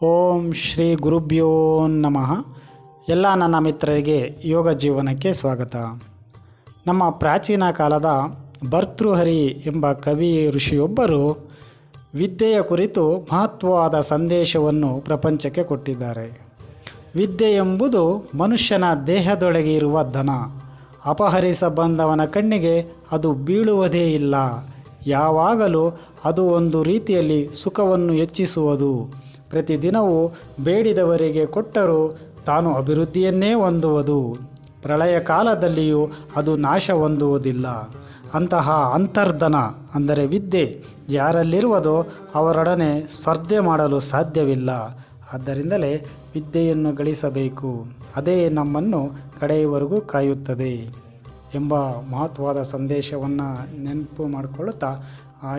ಓಂ ಶ್ರೀ ಗುರುಭ್ಯೋ ನಮಃ. ಎಲ್ಲ ನನ್ನ ಮಿತ್ರರಿಗೆ ಯೋಗ ಜೀವನಕ್ಕೆ ಸ್ವಾಗತ. ನಮ್ಮ ಪ್ರಾಚೀನ ಕಾಲದ ಭರ್ತೃಹರಿ ಎಂಬ ಕವಿ ಋಷಿಯೊಬ್ಬರು ವಿದ್ಯೆಯ ಕುರಿತು ಮಹತ್ವವಾದ ಸಂದೇಶವನ್ನು ಪ್ರಪಂಚಕ್ಕೆ ಕೊಟ್ಟಿದ್ದಾರೆ. ವಿದ್ಯೆ ಎಂಬುದು ಮನುಷ್ಯನ ದೇಹದೊಳಗೆ ಇರುವ ಧನ. ಅಪಹರಿಸ ಬಂದವನ ಕಣ್ಣಿಗೆ ಅದು ಬೀಳುವುದೇ ಇಲ್ಲ. ಯಾವಾಗಲೂ ಅದು ಒಂದು ರೀತಿಯಲ್ಲಿ ಸುಖವನ್ನು ಹೆಚ್ಚಿಸುವುದು. ಪ್ರತಿದಿನವೂ ಬೇಡಿದವರಿಗೆ ಕೊಟ್ಟರೂ ತಾನು ಅಭಿವೃದ್ಧಿಯನ್ನೇ ಹೊಂದುವುದು. ಪ್ರಳಯ ಕಾಲದಲ್ಲಿಯೂ ಅದು ನಾಶ ಹೊಂದುವುದಿಲ್ಲ. ಅಂತಹ ಅಂತರ್ಧನ ಅಂದರೆ ವಿದ್ಯೆ ಯಾರಲ್ಲಿರುವುದೋ ಅವರೊಡನೆ ಸ್ಪರ್ಧೆ ಮಾಡಲು ಸಾಧ್ಯವಿಲ್ಲ. ಆದ್ದರಿಂದಲೇ ವಿದ್ಯೆಯನ್ನು ಗಳಿಸಬೇಕು, ಅದೇ ನಮ್ಮನ್ನು ಕಡೆಯವರೆಗೂ ಕಾಯುತ್ತದೆ ಎಂಬ ಮಹತ್ವವಾದ ಸಂದೇಶವನ್ನು ನೆನಪು ಮಾಡಿಕೊಳ್ಳುತ್ತಾ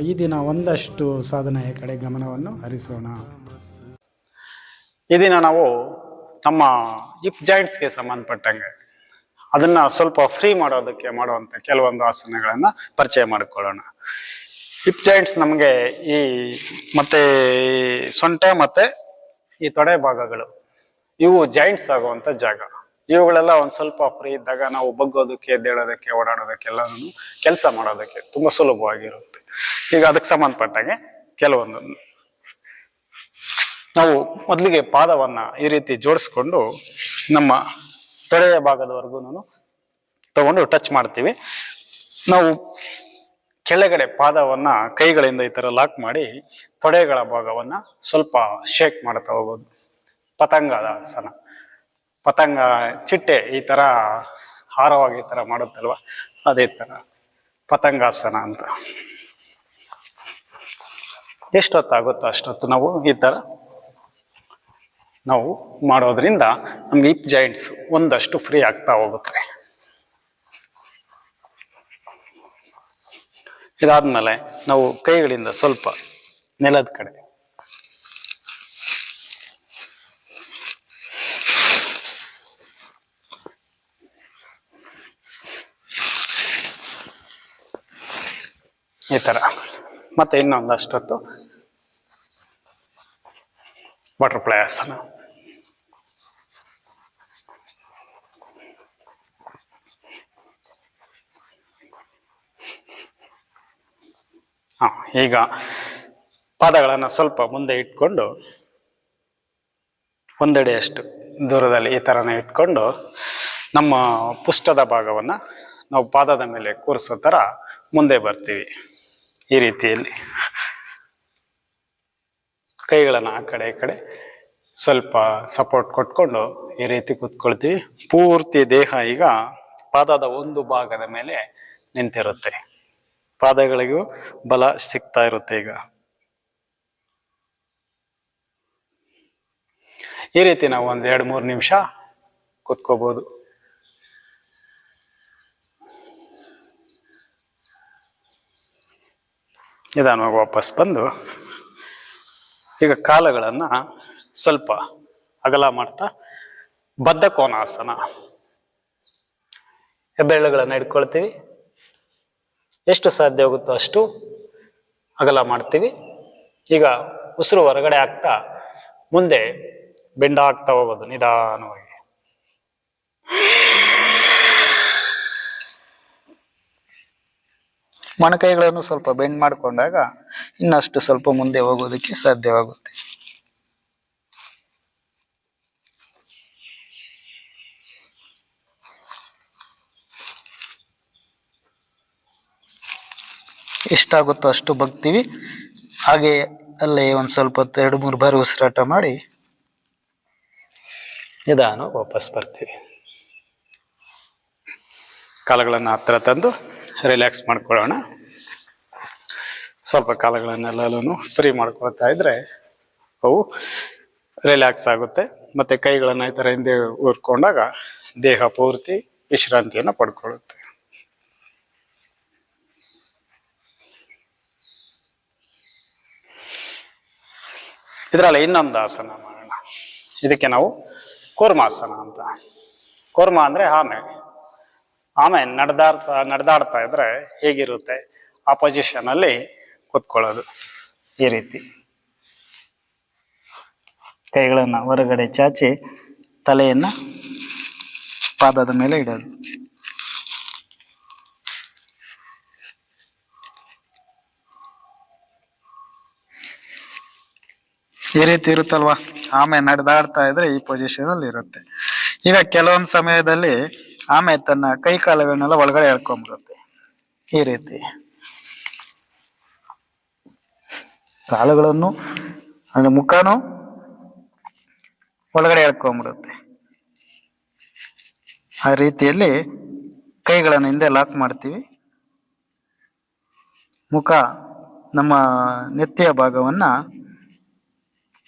ಈ ದಿನ ಒಂದಷ್ಟು ಸಾಧನೆಯ ಕಡೆ ಗಮನವನ್ನು ಹರಿಸೋಣ. ಈ ದಿನ ನಾವು ನಮ್ಮ ಹಿಪ್ ಜಾಯಿಂಟ್ಸ್ಗೆ ಸಂಬಂಧಪಟ್ಟಂಗೆ ಅದನ್ನು ಸ್ವಲ್ಪ ಫ್ರೀ ಮಾಡುವಂಥ ಕೆಲವೊಂದು ಆಸನಗಳನ್ನು ಪರಿಚಯ ಮಾಡಿಕೊಳ್ಳೋಣ. ಹಿಪ್ ಜಾಯಿಂಟ್ಸ್ ನಮಗೆ ಈ ಮತ್ತೆ ಸೊಂಟ ಮತ್ತೆ ಈ ತೊಡೆ ಭಾಗಗಳು ಇವು ಜಾಯಿಂಟ್ಸ್ ಆಗುವಂಥ ಜಾಗ. ಇವುಗಳೆಲ್ಲ ಒಂದು ಸ್ವಲ್ಪ ಫ್ರೀ ಇದ್ದಾಗ ನಾವು ಬಗ್ಗೋದಕ್ಕೆ, ಎದ್ದೇಳೋದಕ್ಕೆ, ಓಡಾಡೋದಕ್ಕೆಲ್ಲ ಕೆಲಸ ಮಾಡೋದಕ್ಕೆ ತುಂಬ ಸುಲಭವಾಗಿರುತ್ತೆ. ಈಗ ಅದಕ್ಕೆ ಸಂಬಂಧಪಟ್ಟಂಗೆ ಕೆಲವೊಂದು ನಾವು ಮೊದಲಿಗೆ ಪಾದವನ್ನು ಈ ರೀತಿ ಜೋಡಿಸ್ಕೊಂಡು ನಮ್ಮ ತೊಡೆಯ ಭಾಗದವರೆಗೂ ತಗೊಂಡು ಟಚ್ ಮಾಡ್ತೀವಿ. ನಾವು ಕೆಳಗಡೆ ಪಾದವನ್ನು ಕೈಗಳಿಂದ ಈ ಥರ ಲಾಕ್ ಮಾಡಿ ತೊಡೆಗಳ ಭಾಗವನ್ನು ಸ್ವಲ್ಪ ಶೇಕ್ ಮಾಡ್ತಾ ಹೋಗೋದು. ಪತಂಗಾಸನ, ಪತಂಗ ಚಿಟ್ಟೆ ಈ ಥರ ಹಾರವಾಗಿ ಈ ಥರ ಮಾಡುತ್ತಲ್ವ, ಅದೇ ಥರ ಪತಂಗಾಸನ ಅಂತ. ಎಷ್ಟೊತ್ತಾಗುತ್ತೋ ಅಷ್ಟೊತ್ತು ನಾವು ಈ ಥರ ನಾವು ಮಾಡೋದ್ರಿಂದ ನಮ್ಗೆ ಹಿಪ್ ಜಾಯಿಂಟ್ಸ್ ಒಂದಷ್ಟು ಫ್ರೀ ಆಗ್ತಾ ಹೋಗುತ್ತೆ. ಇದಾದ್ಮೇಲೆ ನಾವು ಕೈಗಳಿಂದ ಸ್ವಲ್ಪ ನೆಲದ ಕಡೆ ಈ ತರ ಮತ್ತೆ ಇನ್ನೊಂದಷ್ಟೊತ್ತು ಬಟರ್ಫ್ಲೈ ಆಸನ. ಈಗ ಪಾದಗಳನ್ನು ಸ್ವಲ್ಪ ಮುಂದೆ ಇಟ್ಕೊಂಡು ಒಂದೆಡೆಯಷ್ಟು ದೂರದಲ್ಲಿ ಈ ಥರನೇ ಇಟ್ಕೊಂಡು ನಮ್ಮ ಪುಷ್ಟದ ಭಾಗವನ್ನು ನಾವು ಪಾದದ ಮೇಲೆ ಕೂರಿಸೋ ಥರ ಮುಂದೆ ಬರ್ತೀವಿ. ಈ ರೀತಿಯಲ್ಲಿ ಕೈಗಳನ್ನು ಆ ಕಡೆ ಈ ಕಡೆ ಸ್ವಲ್ಪ ಸಪೋರ್ಟ್ ಕೊಟ್ಕೊಂಡು ಈ ರೀತಿ ಕೂತ್ಕೊಳ್ತೀವಿ. ಪೂರ್ತಿ ದೇಹ ಈಗ ಪಾದದ ಒಂದು ಭಾಗದ ಮೇಲೆ ನಿಂತಿರುತ್ತೆ. ಪಾದಗಳಿಗೂ ಬಲ ಸಿಗ್ತಾ ಇರುತ್ತೆ. ಈಗ ಈ ರೀತಿ ನಾವು ಒಂದು 2-3 ನಿಮಿಷ ಕೂತ್ಕೋಬಹುದು. ನಿಧಾನವಾಗಿ ವಾಪಸ್ ಬಂದು ಈಗ ಕಾಲುಗಳನ್ನು ಸ್ವಲ್ಪ ಅಗಲ ಮಾಡ್ತಾ ಬದ್ಧ ಕೋನಾಸನ, ಹೆಬ್ಬೆರಳುಗಳನ್ನು ಇಟ್ಕೊಳ್ತೀವಿ. ಎಷ್ಟು ಸಾಧ್ಯ ಹೋಗುತ್ತೋ ಅಷ್ಟು ಅಗಲ ಮಾಡ್ತೀವಿ. ಈಗ ಉಸಿರು ಹೊರಗಡೆ ಆಗ್ತಾ ಮುಂದೆ ಬೆಂಡ ಆಗ್ತಾ ಹೋಗೋದು ನಿಧಾನವಾಗಿ. ಮೊಣಕೈಗಳನ್ನು ಸ್ವಲ್ಪ ಬೆಂಡ್ ಮಾಡಿಕೊಂಡಾಗ ಇನ್ನಷ್ಟು ಸ್ವಲ್ಪ ಮುಂದೆ ಹೋಗೋದಕ್ಕೆ ಸಾಧ್ಯವಾಗುತ್ತೆ. ಎಷ್ಟಾಗುತ್ತೋ ಅಷ್ಟು ಬಗ್ತೀವಿ. ಹಾಗೆ ಅಲ್ಲೇ ಒಂದು ಸ್ವಲ್ಪ 2-3 ಬಾರಿ ಉಸಿರಾಟ ಮಾಡಿ ನಿಧಾನ ವಾಪಸ್ ಬರ್ತೀವಿ. ಕಾಲುಗಳನ್ನು ಹತ್ರ ತಂದು ರಿಲ್ಯಾಕ್ಸ್ ಮಾಡ್ಕೊಳ್ಳೋಣ. ಸ್ವಲ್ಪ ಕಾಲುಗಳನ್ನೆಲ್ಲೂ ಫ್ರೀ ಮಾಡ್ಕೊಳ್ತಾ ಇದ್ರೆ ಅವು ರಿಲ್ಯಾಕ್ಸ್ ಆಗುತ್ತೆ. ಮತ್ತೆ ಕೈಗಳನ್ನು ಈ ಥರ ಹಿಂದೆ ಊರ್ಕೊಂಡಾಗ ದೇಹ ಪೂರ್ತಿ ವಿಶ್ರಾಂತಿಯನ್ನು ಪಡ್ಕೊಳ್ಳುತ್ತೆ. ಇದರಲ್ಲಿ ಇನ್ನೊಂದು ಆಸನ ಮಾಡೋಣ. ಇದಕ್ಕೆ ನಾವು ಕೂರ್ಮಾಸನ ಅಂತ. ಕೂರ್ಮ ಅಂದರೆ ಆಮೆ ನಡೆದಾಡ್ತಾ ಇದ್ರೆ ಹೇಗಿರುತ್ತೆ ಆ ಪೊಸಿಷನಲ್ಲಿ ಕೂತ್ಕೊಳ್ಳೋದು. ಈ ರೀತಿ ಕೈಗಳನ್ನು ಹೊರಗಡೆ ಚಾಚಿ ತಲೆಯನ್ನು ಪಾದದ ಮೇಲೆ ಇಡೋದು. ಈ ರೀತಿ ಇರುತ್ತಲ್ವಾ, ಆಮೆ ನಡೆದಾಡ್ತಾ ಇದ್ರೆ ಈ ಪೊಸಿಷನ್ ಅಲ್ಲಿ ಇರುತ್ತೆ. ಈಗ ಕೆಲವೊಂದು ಸಮಯದಲ್ಲಿ ಆಮೆ ತನ್ನ ಕೈ ಕಾಲುಗಳನ್ನೆಲ್ಲ ಒಳಗಡೆ ಎಳ್ಕೊಂಡ್ಬಿಡುತ್ತೆ. ಈ ರೀತಿ ಕಾಲುಗಳನ್ನು ಅಂದ್ರೆ ಮುಖನೂ ಒಳಗಡೆ ಎಳ್ಕೊಂಡ್ಬಿಡುತ್ತೆ. ಆ ರೀತಿಯಲ್ಲಿ ಕೈಗಳನ್ನು ಹಿಂದೆ ಲಾಕ್ ಮಾಡ್ತೀವಿ. ಮುಖ ನಮ್ಮ ನೆತ್ತಿಯ ಭಾಗವನ್ನ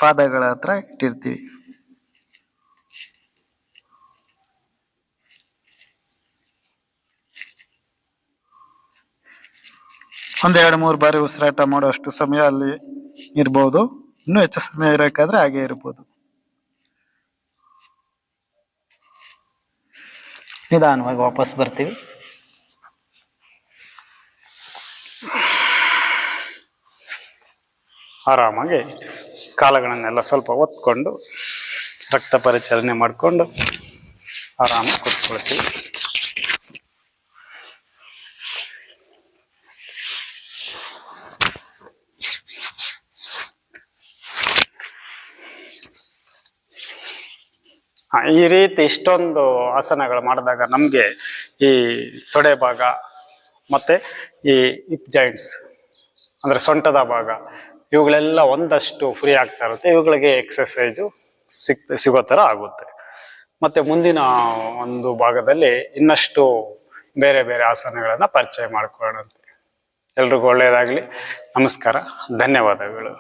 ಪಾದಗಳ ಹತ್ರ ಇಟ್ಟಿರ್ತೀವಿ. ಒಂದ್ 2-3 ಬಾರಿ ಉಸಿರಾಟ ಮಾಡುವಷ್ಟು ಸಮಯ ಅಲ್ಲಿ ಇರ್ಬೋದು. ಇನ್ನೂ ಹೆಚ್ಚು ಸಮಯ ಇರಬೇಕಾದ್ರೆ ಹಾಗೆ ಇರ್ಬೋದು. ನಿಧಾನವಾಗಿ ವಾಪಸ್ ಬರ್ತೀವಿ. ಆರಾಮಾಗಿ ಕಾಲುಗಳನ್ನೆಲ್ಲ ಸ್ವಲ್ಪ ಒತ್ಕೊಂಡು ರಕ್ತ ಪರಿಚಲನೆ ಮಾಡಿಕೊಂಡು ಆರಾಮಾಗಿ ಕೂತ್ಕೊಳ್ತೀವಿ. ಈ ರೀತಿ ಇಷ್ಟೊಂದು ಆಸನಗಳು ಮಾಡಿದಾಗ ನಮಗೆ ಈ ತೊಡೆ ಭಾಗ ಮತ್ತೆ ಈ ಹಿಪ್ ಜಾಯಿಂಟ್ಸ್ ಅಂದ್ರೆ ಸೊಂಟದ ಭಾಗ ಇವುಗಳೆಲ್ಲ ಒಂದಷ್ಟು ಫ್ರೀ ಆಗ್ತಾ ಇರುತ್ತೆ. ಇವುಗಳಿಗೆ ಎಕ್ಸಸೈಜು ಸಿಗೋ ಥರ ಆಗುತ್ತೆ. ಮತ್ತೆ ಮುಂದಿನ ಒಂದು ಭಾಗದಲ್ಲಿ ಇನ್ನಷ್ಟು ಬೇರೆ ಬೇರೆ ಆಸನಗಳನ್ನು ಪರಿಚಯ ಮಾಡ್ಕೊಳ್ಳೋಣಂತೆ. ಎಲ್ರಿಗೂ ಒಳ್ಳೆಯದಾಗಲಿ. ನಮಸ್ಕಾರ, ಧನ್ಯವಾದಗಳು.